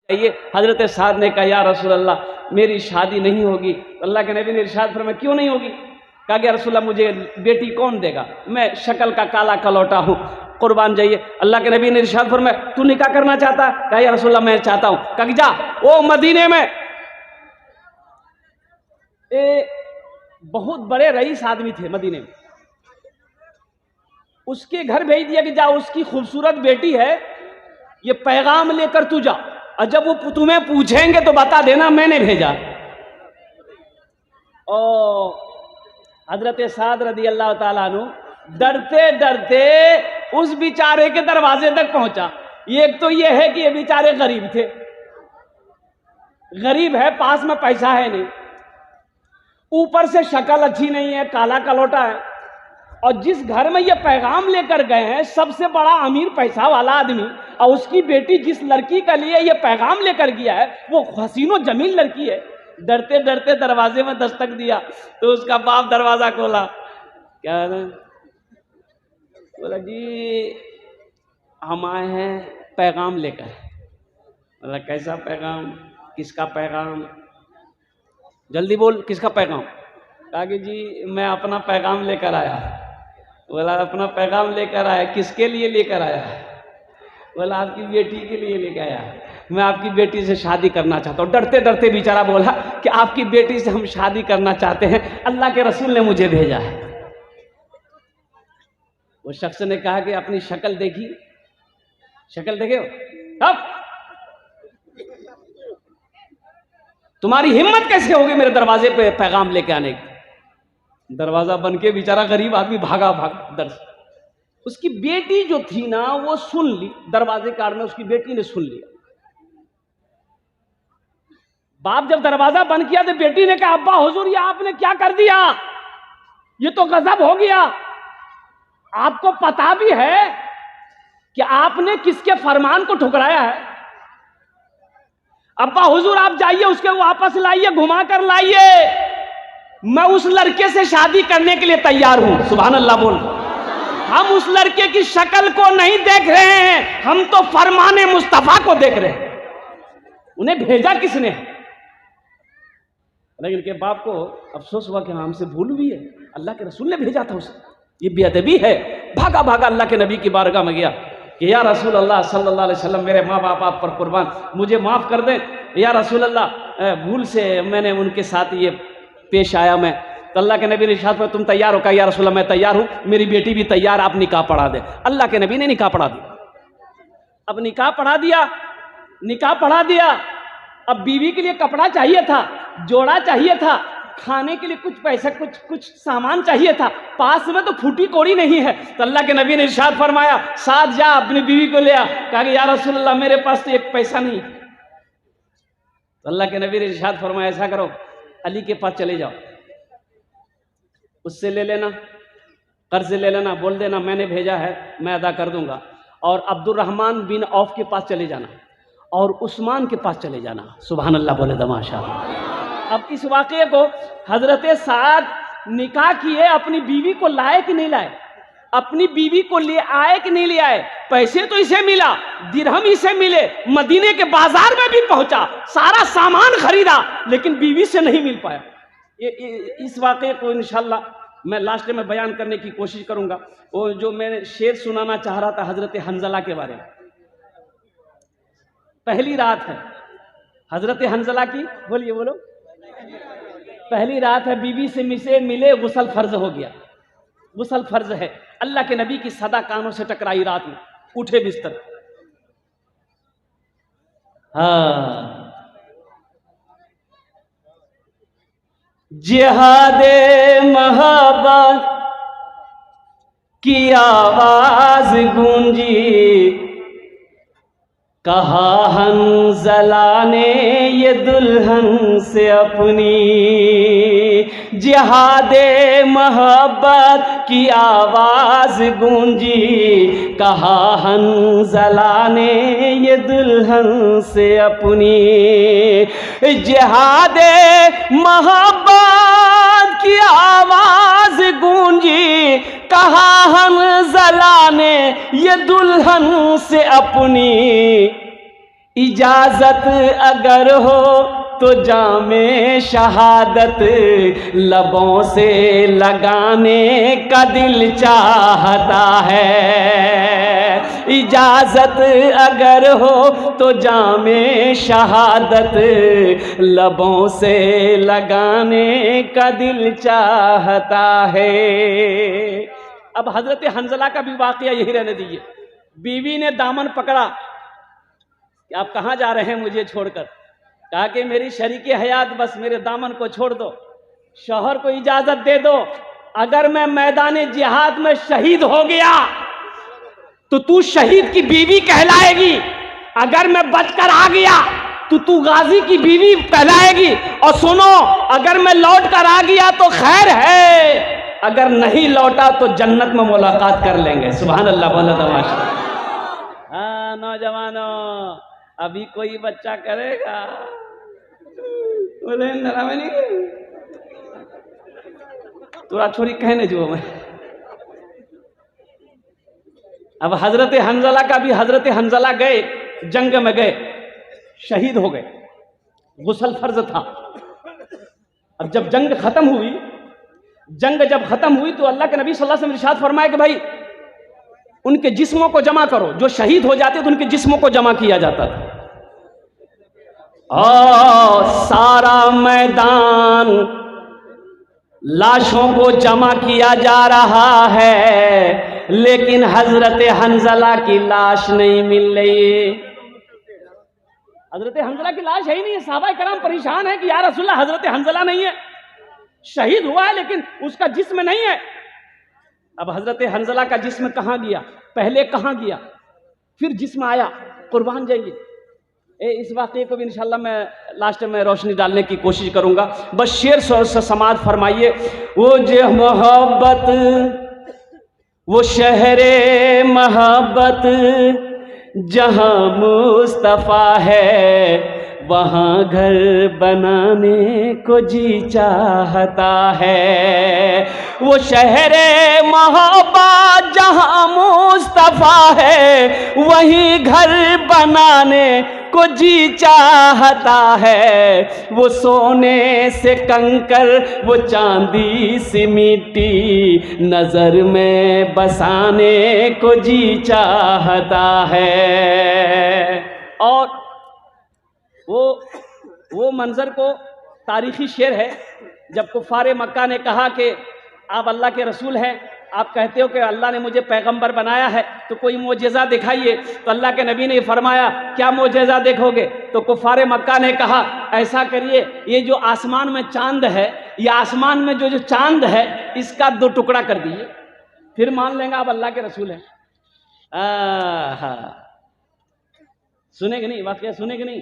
ये हजरत साद ने कहा या रसूल अल्लाह मेरी शादी नहीं होगी। तो अल्लाह के नबी ने इरशाद फरमाया क्यों नहीं होगी? कहा कि रसूल अल्लाह मुझे बेटी कौन देगा, मैं शक्ल का काला कलौटा हूँ, कुर्बान जाइए। अल्लाह के नबी ने इरशाद फरमाया तू निकाह करना चाहता? कहा या रसूल अल्लाह मैं चाहता हूँ। कहा कि जा वो मदीने में बहुत बड़े रईस आदमी थे मदीने में, उसके घर भेज दिया कि जा उसकी खूबसूरत बेटी है, ये पैगाम लेकर तू जा, और जब वो तुम्हें पूछेंगे तो बता देना मैंने भेजा। और हजरत साद रदी अल्लाह ताला अन्हु डरते डरते उस बेचारे के दरवाजे तक पहुंचा। एक तो ये है कि ये बेचारे गरीब थे, गरीब है, पास में पैसा है नहीं, ऊपर से शक्ल अच्छी नहीं है, काला कलौटा है, और जिस घर में ये पैगाम लेकर गए हैं सबसे बड़ा अमीर पैसा वाला आदमी, और उसकी बेटी जिस लड़की के लिए ये पैगाम लेकर गया है वो हसीनो जमील लड़की है। डरते डरते दरवाजे में दस्तक दिया तो उसका बाप दरवाजा खोला। क्या है? बोला जी हम आए हैं पैगाम लेकर। बोला कैसा पैगाम, किसका पैगाम, जल्दी बोल किसका पैगाम? कहा कि जी मैं अपना पैगाम लेकर आया। बोला अपना पैगाम लेकर आया, किसके लिए लेकर आया? बोला आपकी बेटी के लिए लेकर आया, मैं आपकी बेटी से शादी करना चाहता हूँ। डरते डरते बेचारा बोला कि आपकी बेटी से हम शादी करना चाहते हैं, अल्लाह के रसूल ने मुझे भेजा है। वो शख्स ने कहा कि अपनी शक्ल देखी, शक्ल देखे हो, अब तुम्हारी हिम्मत कैसे होगी मेरे दरवाजे पे पैगाम लेके आने की? दरवाजा बन के बेचारा गरीब आदमी भागा दर। उसकी बेटी जो थी ना वो सुन ली, दरवाजे कार में उसकी बेटी ने सुन लिया। बाप जब दरवाजा बंद किया तो बेटी ने कहा अब्बा हुजूर ये आपने क्या कर दिया, ये तो गजब हो गया। आपको पता भी है कि आपने किसके फरमान को ठुकराया है? अब्बा हुजूर आप जाइए उसके वापस लाइए, घुमा कर लाइए, मैं उस लड़के से शादी करने के लिए तैयार हूं। सुभान अल्लाह बोल। हम उस लड़के की शक्ल को नहीं देख रहे हैं, हम तो फरमाने मुस्तफा को देख रहे हैं। उन्हें भेजा किसने? लेकिन के बाप को अफसोस हुआ कि हमसे भूल हुई है, अल्लाह के रसूल ने भेजा था उसे। ये बेअदबी है। भागा भागा अल्लाह के नबी की बारगाह में गया कि या रसूल अल्लाह सल्लल्लाहु अलैहि वसल्लम मेरे माँ बाप आप पर कुर्बान, मुझे माफ़ कर दें या रसूल अल्लाह, भूल से मैंने उनके साथ ये पेश आया मैं। तो अल्लाह के नबी ने इरशाद किया तुम तैयार हो? कहा या रसूल अल्लाह मैं तैयार हूँ, मेरी बेटी भी तैयार, आप निकाह पढ़ा दें। अल्लाह के नबी ने निकाह पढ़ा दिया। अब निकाह पढ़ा दिया, निकाह पढ़ा दिया। अब बीवी के लिए कपड़ा चाहिए था, जोड़ा चाहिए था, खाने के लिए कुछ पैसा कुछ सामान चाहिए था, पास में तो फूटी कोड़ी नहीं है। तो अल्लाह के नबी ने इरशाद फरमाया साथ जा अपनी बीवी को ले आ। कहा कि या रसूल अल्लाह मेरे पास तो एक पैसा नहीं। तो अल्लाह के नबी ने इरशाद फरमाया ऐसा करो अली के पास चले जाओ, उससे ले लेना, कर्ज ले लेना, बोल देना मैंने भेजा है, मैं अदा कर दूंगा। और अब्दुर्रहमान बिन औफ के पास चले जाना और उस्मान के पास चले जाना। सुभान अल्लाह बोले दमाशा। अब इस वाक़े को हजरत साद निकाह किए, अपनी बीवी को लाए कि नहीं लाए, अपनी बीवी को ले आए कि नहीं ले आए? पैसे तो इसे मिला, दिरहम इसे मिले, मदीने के बाजार में भी पहुंचा, सारा सामान खरीदा, लेकिन बीवी से नहीं मिल पाया। इस वाक़े को इंशाल्लाह मैं लास्ट में बयान करने की कोशिश करूंगा। वो जो मैंने शेर सुनाना चाह रहा था हजरत हंजला के बारे में। पहली रात है हजरत हंजला की, बोलिए बोलो। पहली रात है, बीवी से मिले, गुस्ल फर्ज हो गया, गुस्ल फर्ज है। अल्लाह के नबी की सदा कानों से टकराई रात में, उठे बिस्तर। हाँ जिहादे महब्बत की आवाज गूंजी, कहा हंजला ने ये दुल्हन से अपनी। जिहादे मोहब्बत की आवाज गूंजी, कहा हंजला ने ये दुल्हन से अपनी। जिहादे मोहब्बत की आवाज गूंजी, कहा हंजला ने ये दुल्हन से अपनी। इजाजत अगर हो तो जामे शहादत लबों से लगाने का दिल चाहता है। इजाजत अगर हो तो जामे शहादत लबों से लगाने का दिल चाहता है। अब हजरत हंजला का भी वाकया यही रहने दीजिए। बीवी ने दामन पकड़ा कि आप कहाँ जा रहे हैं मुझे छोड़कर। कहा कि मेरी शरीके हयात, बस मेरे दामन को छोड़ दो, शौहर को इजाजत दे दो, अगर मैं मैदान जिहाद में शहीद हो गया तो तू शहीद की बीवी कहलाएगी, अगर मैं बचकर आ गया तो तू गाजी की बीवी कहलाएगी, और सुनो अगर मैं लौट कर आ गया तो खैर है, अगर नहीं लौटा तो जन्नत में मुलाकात कर लेंगे। सुभान अल्लाह, बोला तमाशा। हाँ नौजवानों, अभी कोई बच्चा करेगा बोले नहीं तोरा छोरी कहने जो मैं। अब हजरत हंजला का भी, हजरत हंजला गए जंग में, गए शहीद हो गए, गुस्ल फर्ज था। अब जब जंग खत्म हुई, जंग जब खत्म हुई तो अल्लाह के नबी सल्लल्लाहु अलैहि वसल्लम इरशाद फरमाए कि भाई उनके जिस्मों को जमा करो। जो शहीद हो जाते तो उनके जिस्मों को जमा किया जाता था। और सारा मैदान लाशों को जमा किया जा रहा है, लेकिन हजरत हंजला की लाश नहीं मिल रही। हजरत हंजला की लाश है ही नहीं है। सहाबा कराम परेशान है कि या रसूलल्लाह हजरत हंजला नहीं है, शहीद हुआ है लेकिन उसका जिस्म नहीं है। अब हजरत हंजला का जिस्म कहाँ गया, पहले कहाँ गया, फिर जिस्म आया, कुर्बान जाएंगे। इस वाक़े को भी इंशाल्लाह मैं लास्ट में रोशनी डालने की कोशिश करूंगा। बस शेर से समाज फरमाइए। वो जो मोहब्बत, वो शहरे मोहब्बत जहाँ मुस्तफ़ा है, वहाँ घर बनाने को जी चाहता है। वो शहरे मोहब्बत जहाँ मुस्तफ़ा है, वहीं घर बनाने को जी चाहता है। वो सोने से कंकर, वो चांदी सी मिट्टी नजर में बसाने को जी चाहता है। और वो मंजर को तारीखी शेर है, जब कुफारे मक्का ने कहा कि आप अल्लाह के रसूल हैं, आप कहते हो कि अल्लाह ने मुझे पैगंबर बनाया है, तो कोई मोजेज़ा दिखाइए। तो अल्लाह के नबी ने फरमाया क्या मोजेज़ा देखोगे? तो कुफारे मक्का ने कहा ऐसा करिए, ये जो आसमान में चांद है, ये आसमान में जो चांद है इसका 2 टुकड़ा कर दीजिए, फिर मान लेंगे आप अल्लाह के रसूल हैं। सुनेंगे नहीं वाकया, सुनेंगे नहीं।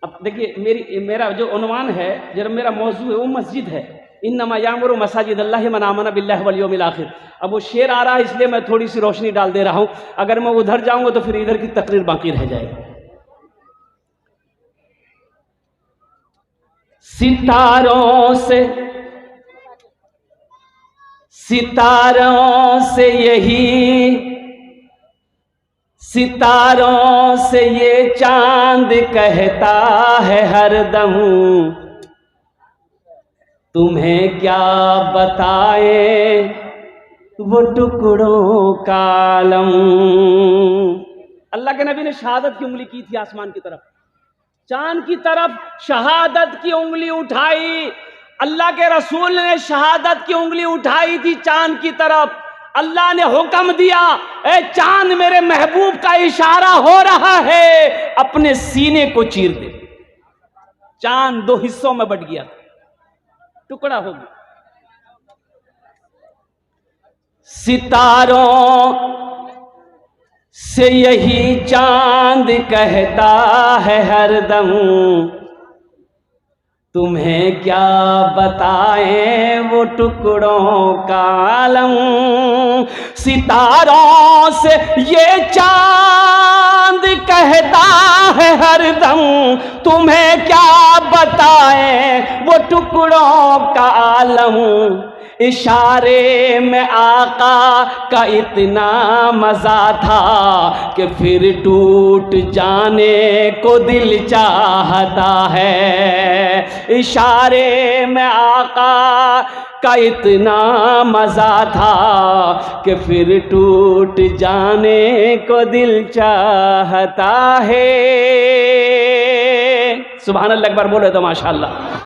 अब देखिए मेरा जो उन्वान है, जरा मेरा मौजू है, वो मस्जिद है। इन्नमा यामुरु मसाजिद अल्लाहि मन आमना बिल्लाहि वल यौमिल आखिर। अब वो शेर आ रहा है इसलिए मैं थोड़ी सी रोशनी डाल दे रहा हूं, अगर मैं उधर जाऊंगा तो फिर इधर की तकरीर बाकी रह जाएगी। सितारों से ये चांद कहता है हरदम, तुम्हें क्या बताए वो टुकड़ों का आलम। अल्लाह के नबी ने शहादत की उंगली की थी आसमान की तरफ, चांद की तरफ शहादत की उंगली उठाई। अल्लाह के रसूल ने शहादत की उंगली उठाई थी चांद की तरफ। अल्लाह ने हुक्म दिया, ए चांद मेरे महबूब का इशारा हो रहा है, अपने सीने को चीर दे। चांद 2 हिस्सों में बट गया, टुकड़ा हो गया। सितारों से यही चांद कहता है हरदम, तुम्हें क्या बताएं वो टुकड़ों का आलम। सितारों से ये चांद कहता है हरदम, तुम्हें क्या बताएं वो टुकड़ों का आलम। इशारे में आका का इतना मज़ा था कि फिर टूट जाने को दिल चाहता है। इशारे में आका का इतना मज़ा था कि फिर टूट जाने को दिल चाहता है। सुभान अल्लाह, एक बार बोले तो माशाअल्लाह।